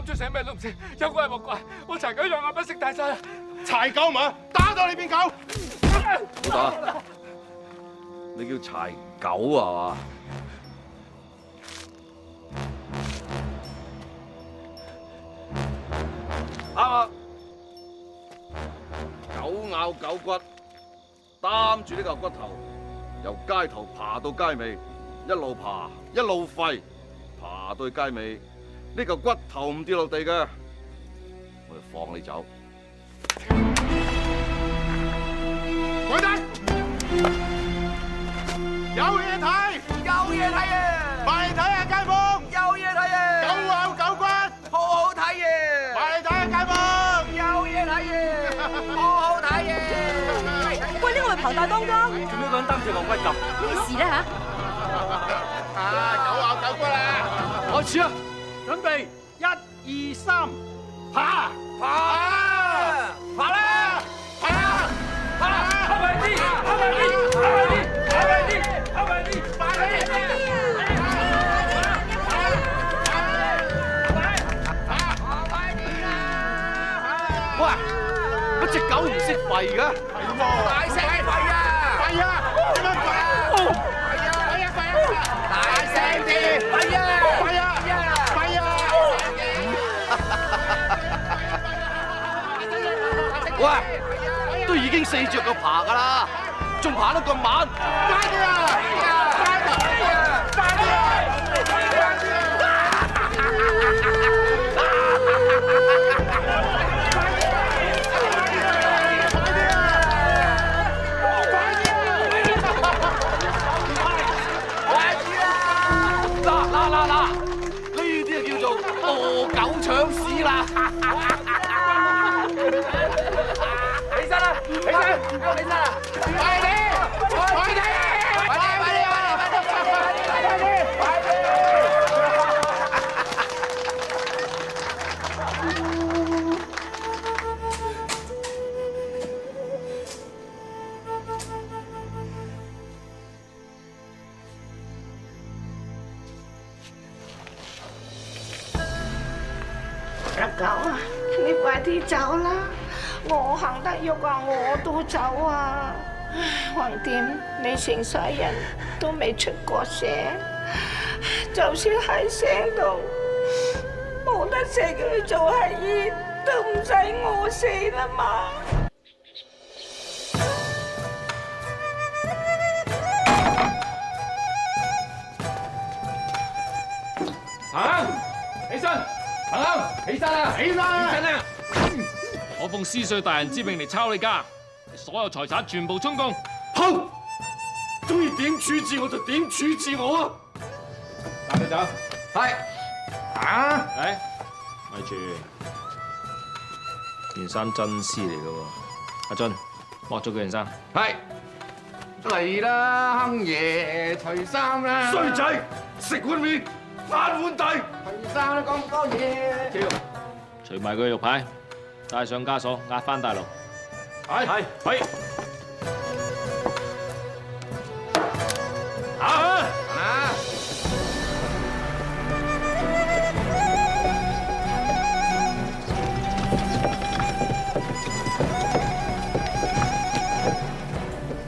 咗寫咩都唔識，有怪莫怪，我柴狗養眼不識大晒。柴狗嘛，打到你變狗！好打，你叫柴狗啊嘛？啱啊！狗咬狗骨，擔住呢嚿骨頭，由街頭爬到街尾，一路爬一路吠，爬到街尾，呢嚿骨頭唔跌落地嘅，我就放你走。鬼仔，有嘢睇，有嘢睇啊！埋嚟睇下街坊，有嘢睇啊！狗咬狗骨，好好睇啊！埋嚟睇下街坊，有嘢睇啊！好好睇啊！喂，呢個咪彭大當家？做咩個人擔住嚿骨咁？咩事咧嚇？狗咬狗骨啦！開始啊！準備1、2、3，爬爬爬啦！爬啦！爬啦！後邊啲，後邊啲，後邊啲，後邊啲，後邊啲，快啲！喂，嗰隻狗唔識吠㗎？大聲啲吠啊！係啊！點樣吠啊？係啊！大聲啲吠啊！係啊！係啊！喂，都已經4隻腳爬㗎啦，仲爬得咁慢？快啲啊！快啲啊！快啲啊！嗱，呢啲就叫做餓狗搶屎啦！起身啦！起身！起身啦！快啲！快啲！阿狗啊，你快啲走啦！我行得喐啊，我都走啊！橫掂你成世人都未出過城，就算喺城度冇得食去做乞兒，都唔使餓死啦嘛！行，起身，行，起身啦，起身！啦！我奉司稅大人之命嚟抄你家，所有財產全部充公。好，中意點處置我就點處置我啊！帶佢走。係。啊！嚟，咪住，件衫真絲嚟噶喎。阿俊，剝咗佢件衫。係嚟啦，亨爺除衫啦！衰仔，食碗麵，反碗底。除衫啦，講咁多嘢。除埋佢嘅玉牌，帶上枷鎖，押翻大陸。係。啊！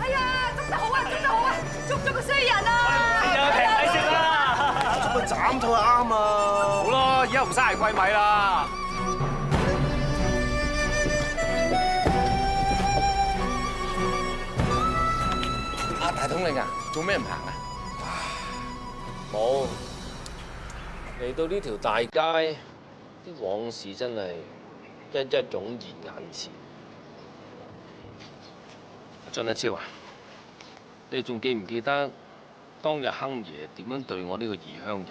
哎呀，捉得好啊，捉得好啊，捉咗個衰人啊！平米食啦！咁咪斬咗啱啊！好咯，而家唔嘥係貴米啦。阿大統領啊，做咩唔行啊？冇嚟到呢條大街，啲往事真係一一湧現眼前。張一超啊，你仲記唔記得當日亨爺點樣對我呢個異鄉人？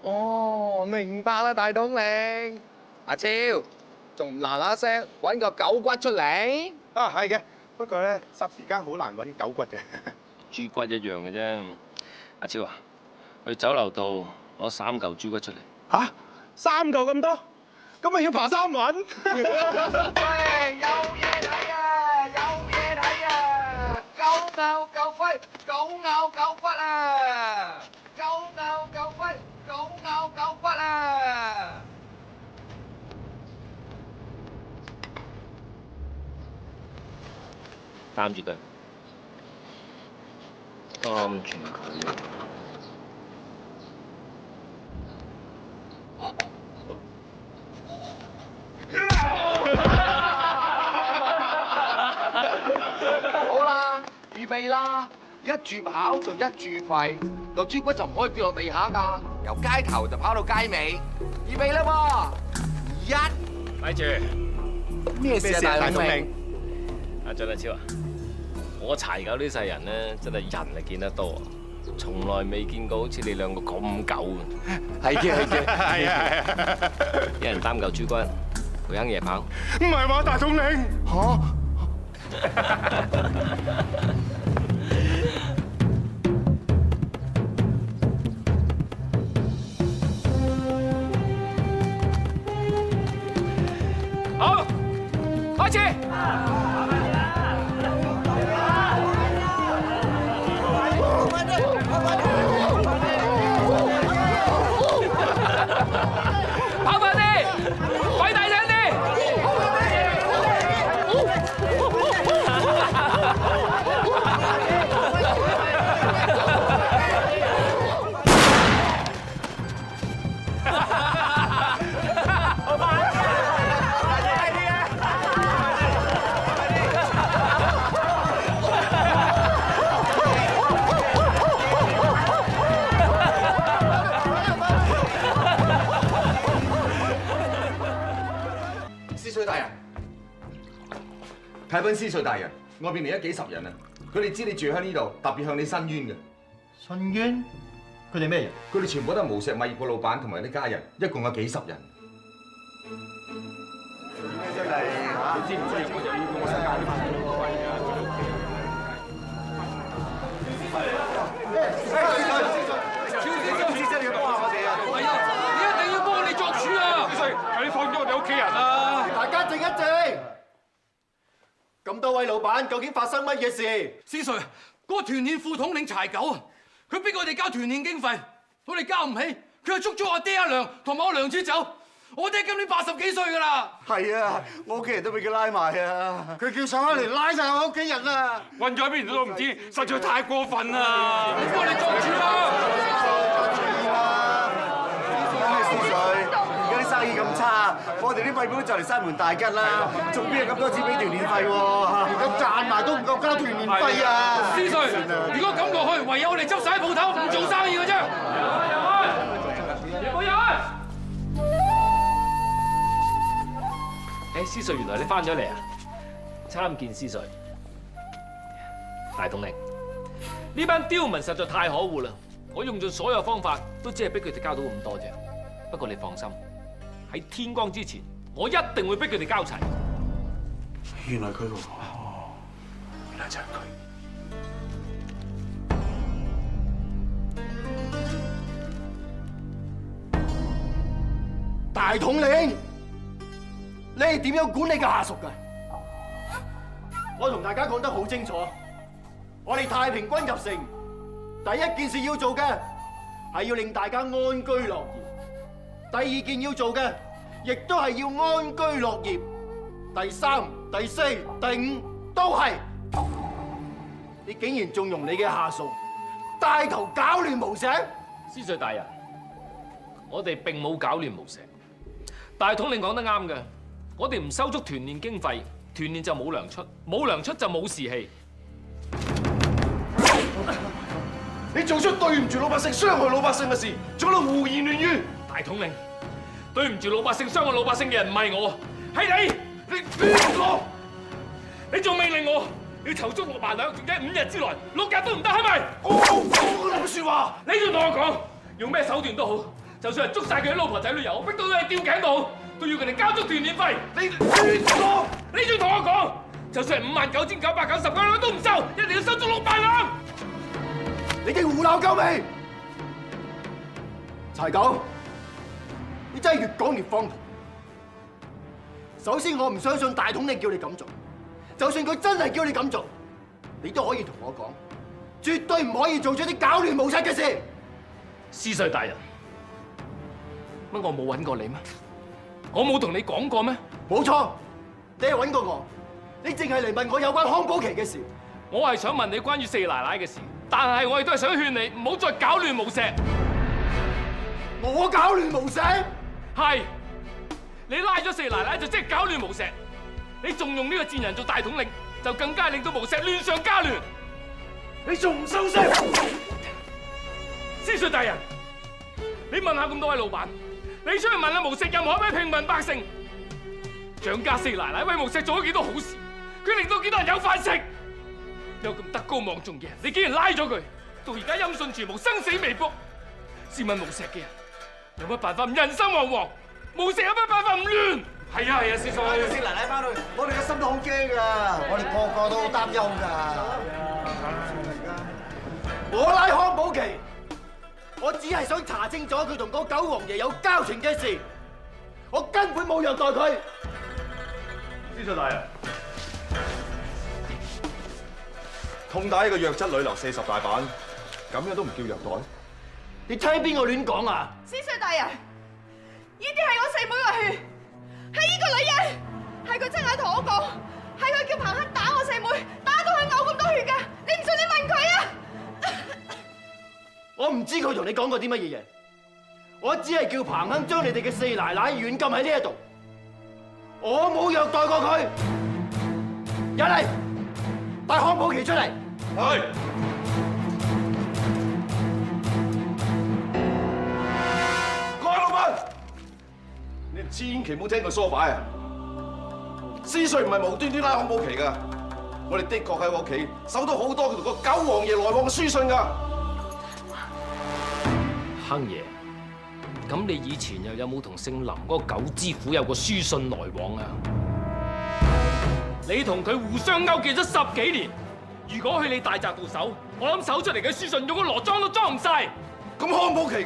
哦，明白啦，大統領。阿超，仲唔嗱嗱聲揾個狗骨出嚟？啊，係嘅。不過咧，霎時間好難揾狗骨嘅。豬骨一樣嘅啫。阿超啊，去酒樓度攞3嚿豬骨出嚟。嚇，3嚿咁多，咁咪要爬3揾？喂，有嘢睇啊！有嘢睇啊！狗咬狗骨，狗咬狗骨啊！狗骨啊！擔住佢，擔住佢。好啦，預備啦！一住跑就一住吠，個豬骨就唔可以跌落地下㗎。由街頭就跑到街尾，預備啦喎！咪住，咩事啊，大統領？阿張德超啊，我柴狗呢世人咧，真係人係見得多，從來未見過好似你兩個咁狗嘅。係嘅，係啊！一人擔嚿豬骨，陪坑夜跑。唔係嘛，大統領？嚇！好，開始。跑快啲，快大聲啲。司水大人，啟稟司水大人，外邊嚟咗幾十人啊！佢哋知你住喺呢度，特別向你申冤嘅。申冤？佢哋咩人？佢哋全部都係無錫物業嘅老闆同埋啲家人，一共有幾十人。真係嚇！你知唔知我就要用我身價啲錢嚟貴㗎？司水，你要幫下我哋啊！係啊，你一定要幫我哋作主啊！司水，快啲放咗我哋屋企人啦！大家靜一靜。咁多位老闆，究竟發生乜嘢事？司水，嗰個團練副統領柴狗啊，佢逼我哋交團練經費，我哋交唔起，佢就捉咗我爹阿娘同埋我娘子走。我爹今年80幾歲㗎啦。係啊，我屋企人都俾佢拉埋啊！佢叫上開嚟拉晒我屋企人啊！混咗喺邊度都唔知，實在太過分啦！你幫我哋作主啦！司水，而家啲生意咁差，我哋啲米鋪就嚟閂門大吉啦，仲邊有咁多錢俾團練費喎？而家賺埋都唔夠交團練費啊！司水，如果咁落去，唯有我哋執晒鋪頭，唔做生意㗎啫。司水，原來你翻咗嚟啊！參見司水。大統領，呢班刁民實在太可惡啦！我用盡所有方法，都只係逼佢哋交到咁多啫。不過你放心，喺天光之前，我一定會逼佢哋交齊。原來佢喎，原來就係佢。大統領，你係點樣管理嘅下屬㗎？我同大家講得好清楚，我哋太平軍入城，第一件事要做嘅係要令大家安居樂業，第二件要做嘅亦都係要安居樂業，第三、第四、第五都係。你竟然縱容你嘅下屬帶頭搞亂無錫？司水大人，我哋並冇搞亂無錫。大統領講得啱嘅，我哋唔收足團練經費，團練就冇糧出，冇糧出就冇士氣。你做出對唔住老百姓、傷害老百姓嘅事，仲喺度胡言亂語。大統領，對唔住老百姓、傷害老百姓嘅人唔係我，係你！你仲命令我要籌足6萬兩，仲喺5日之內，6日都唔得，係咪？我冇講咁説話。你要同我講，用咩手段都好，就算係捉晒佢啲老婆仔女遊，逼到佢哋吊頸都好，都要佢哋交足團練費。你仲同我講，就算係59,990蚊都唔收，一定要收足6萬兩。你哋胡鬧夠未？柴狗，你真係越講越荒唐。首先，我唔相信大統領叫你咁做，就算佢真係叫你咁做，你都可以同我講，絕對唔可以做出啲搞亂無實嘅事。司稅大人，乜我冇揾過你咩？我冇同你講過咩？冇錯，你係揾過我，你淨係嚟問我有關康寶琪嘅事。我係想問你關於四奶奶嘅事，但係我亦都係想勸你唔好再搞亂無錫。我搞亂無錫？係，你拉咗四奶奶就即係搞亂無錫，你仲用呢個賤人做大統領，就更加令到無錫亂上加亂。你仲唔收聲？司稅大人，你問下咁多位老闆，你出去問下無錫任何一位平民百姓，蔣家四奶奶為無錫做咗幾多好事？佢令到幾多人有飯食？有咁德高望重嘅人，你竟然拉咗佢，到而家音訊全無，生死未卜。試問無錫嘅人有乜辦法唔人心惶惶？無錫有乜辦法唔亂？係啊，司稅。四奶奶翻去，我哋嘅心都好驚噶，我哋個個都好擔憂噶。我拉康寶琪，我只係想查清楚佢同嗰九王爺有交情嘅事，我根本冇虐待佢。司稅大人，痛打一個弱質女流40大板，咁樣都唔叫虐待？你聽邊個亂講啊？司稅大人，呢啲係我四妹嘅血，係呢個女人，係佢親眼同我講，係佢叫彭亨打我四妹，打到佢嘔咁多血㗎。你唔信你問佢啊！我唔知佢同你講過啲乜嘢嘢，我只係叫彭亨將你哋嘅四奶奶軟禁喺呢一度，我冇虐待過佢。入嚟，帶康寶琪出嚟。係。各位老闆，你千祈唔好聽佢唆擺啊！司稅唔係無端端拉康寶琪㗎，我哋的確喺我屋企收到好多佢同個九王爺來往嘅書信㗎。亨爺，咁你以前又有冇同姓林嗰個九知府有個書信來往啊？你同佢互相勾結咗10幾年，如果去你大宅度搜，我諗搜出嚟嘅書信用個羅裝都裝唔晒。咁康寶琪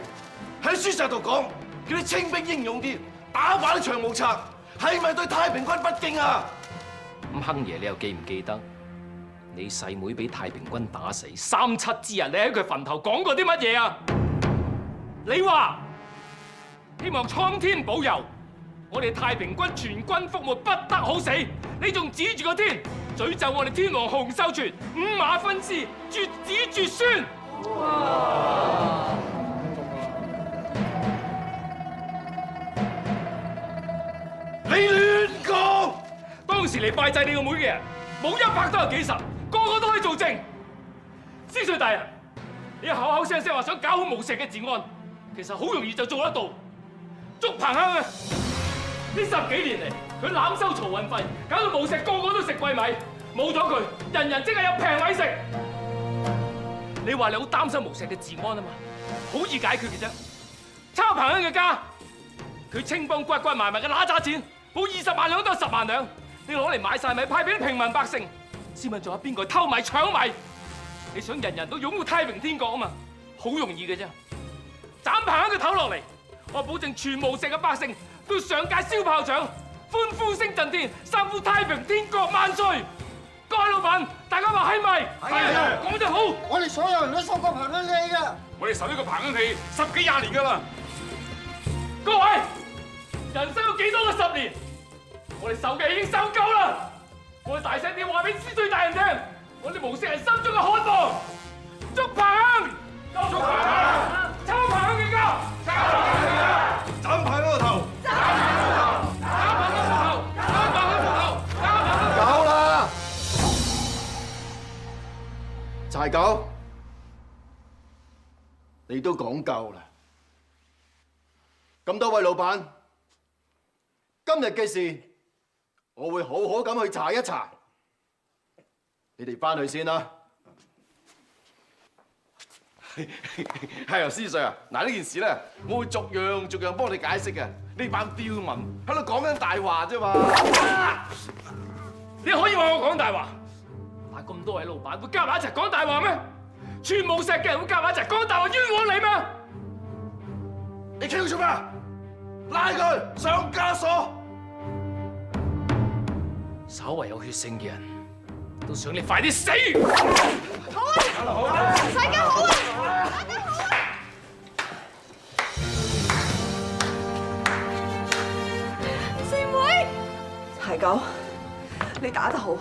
喺書石度講，叫你清兵英勇啲，打敗啲長毛賊，係咪對太平軍不敬啊？咁亨爺，你又記唔記得你細妹俾太平軍打死37之日，你喺佢墳頭講過啲乜嘢啊？你話希望蒼天保佑我哋太平軍全軍覆沒，不得好死。你仲指住個天詛咒我哋天王洪秀全5馬分屍，絕子絕孫。哇！你亂講！當時嚟拜祭你個妹嘅人冇100都有幾十，個個都可以做證。司稅大人，你口口聲聲話想搞好無錫嘅治安，其實好容易就做得到。捉彭亨啊！呢10幾年嚟，佢濫收漕運費，搞到無錫個個都食貴米，冇咗佢，人人即係有平米食。你話你好擔心無錫嘅治安啊嘛，好易解決嘅啫。抄彭亨嘅家，佢青幫刮刮埋埋嘅揦渣錢，冇20萬兩都有10萬兩，你攞嚟買晒米派俾啲平民百姓。試問仲有邊個偷米搶米？你想人人都擁護太平天國啊嘛，好容易嘅啫。斬彭亨嘅頭落嚟，我保證全無錫嘅百姓都上街燒炮仗，歡呼聲震天，三呼太平天國萬歲！各位老闆，大家話係咪？係，講得好。我哋所有人都收過彭亨氣㗎。我哋受呢個彭亨氣10幾20年㗎啦。各位，人生有幾多個10年？我哋受嘅已經受夠啦！我哋大聲啲話俾司稅大人聽，我哋無錫人心中嘅渴望，捉彭亨！捉彭亨！抄彭亨嘅家！抄彭亨嘅家！斬彭亨個頭！斬彭亨個頭！斬彭亨個頭！斬彭亨個頭！斬彭亨個頭！夠啦！柴九，你都講夠啦。咁多位老闆，今日嘅事，我會好好咁去查一查。你哋翻去先啦。係啊，司稅啊，嗱呢件事咧，我會逐樣幫你解釋嘅。呢班刁民喺度講緊大話啫嘛。你可以話我講大話，但係咁多位老闆會夾埋一齊講大話咩？全無錫嘅人會夾埋一齊講大話冤枉你咩？你企喺度做咩？拉佢上枷鎖！稍為有血性嘅人都想你快啲死！好啊，大家好啊，大家好啊！九，你打得好，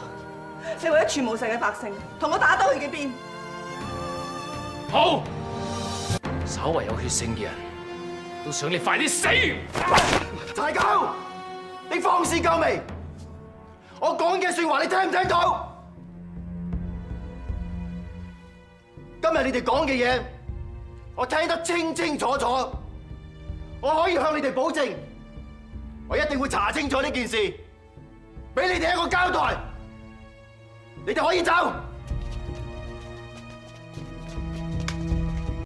你為咗全無世嘅百姓，同我打到去嘅邊？好，稍為有血性嘅人都想你快啲死。柴九，你放肆夠未？我講嘅說話你聽唔聽到？今日你哋講嘅嘢，我聽得清清楚楚。我可以向你哋保證，我一定會查清楚呢件事，俾你哋一個交代。你哋可以走。